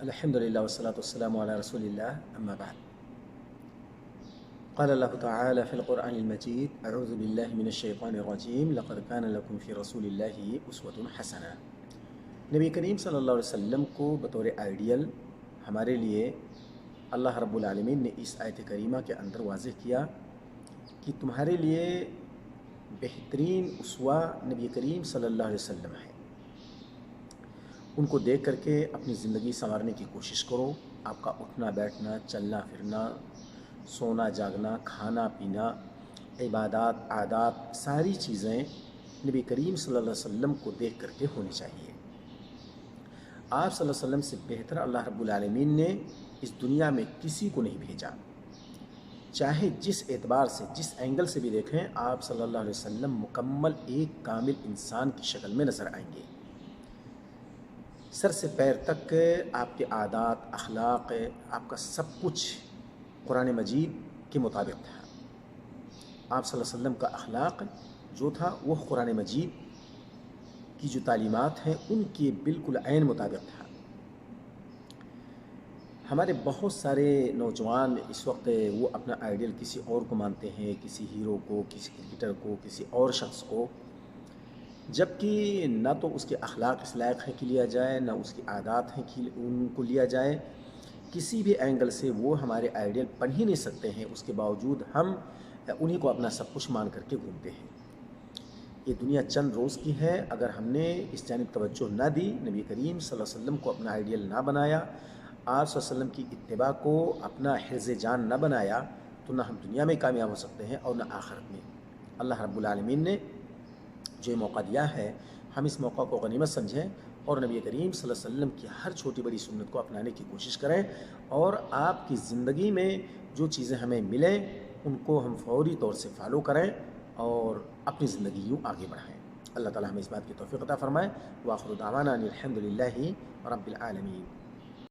الحمدللہ والصلاة والسلام علی رسول اللہ اما بعد قال اللہ تعالی فی القرآن المجید اعوذ باللہ من الشیطان الرجیم لقد کان لکم فی رسول اللہ اسوۃ حسنہ۔ نبی کریم صلی اللہ علیہ وسلم کو بطور آئیڈیل ہمارے لیے اللہ رب العالمین نے اس آیت کریمہ کے اندر واضح کیا کہ تمہارے لیے بہترین اسوہ نبی کریم صلی اللہ علیہ وسلم ہے۔ ان کو دیکھ کر کے اپنی زندگی سنوارنے کی کوشش کرو۔ آپ کا اٹھنا بیٹھنا، چلنا پھرنا، سونا جاگنا، کھانا پینا، عبادات، عادات، ساری چیزیں نبی کریم صلی اللہ علیہ وسلم کو دیکھ کر کے ہونی چاہیے۔ آپ صلی اللہ علیہ وسلم سے بہتر اللہ رب العالمین نے اس دنیا میں کسی کو نہیں بھیجا۔ چاہے جس اعتبار سے، جس اینگل سے بھی دیکھیں، آپ صلی اللہ علیہ وسلم مکمل ایک کامل انسان کی شکل میں نظر آئیں گے۔ سر سے پیر تک آپ کے عادات، اخلاق، آپ کا سب کچھ قرآن مجید کے مطابق تھا۔ آپ صلی اللہ علیہ وسلم کا اخلاق جو تھا وہ قرآن مجید کی جو تعلیمات ہیں ان کے بالکل عین مطابق تھا۔ ہمارے بہت سارے نوجوان اس وقت وہ اپنا آئیڈیل کسی اور کو مانتے ہیں، کسی ہیرو کو، کسی کرکٹر کو، کسی اور شخص کو، جبکہ نہ تو اس کے اخلاق اس لائق ہے کہ لیا جائے، نہ اس کی عادات ہیں کہ ان کو لیا جائے۔ کسی بھی اینگل سے وہ ہمارے آئیڈیل بن ہی نہیں سکتے ہیں، اس کے باوجود ہم انہی کو اپنا سب کچھ مان کر کے گھومتے ہیں۔ یہ دنیا چند روز کی ہے، اگر ہم نے اس جانب توجہ نہ دی، نبی کریم صلی اللہ علیہ وسلم کو اپنا آئیڈیل نہ بنایا، آپ صلی اللہ علیہ وسلم کی اتباع کو اپنا حرز جان نہ بنایا، تو نہ ہم دنیا میں کامیاب ہو سکتے ہیں اور نہ آخرت میں۔ اللہ رب العالمین نے جو موقع دیا ہے، ہم اس موقع کو غنیمت سمجھیں اور نبی کریم صلی اللہ علیہ وسلم کی ہر چھوٹی بڑی سنت کو اپنانے کی کوشش کریں، اور آپ کی زندگی میں جو چیزیں ہمیں ملیں ان کو ہم فوری طور سے فالو کریں اور اپنی زندگی یوں آگے بڑھائیں۔ اللہ تعالی ہمیں اس بات کی توفیق عطا فرمائے۔ وآخر دعوانا ان الحمد للہ رب العالمین۔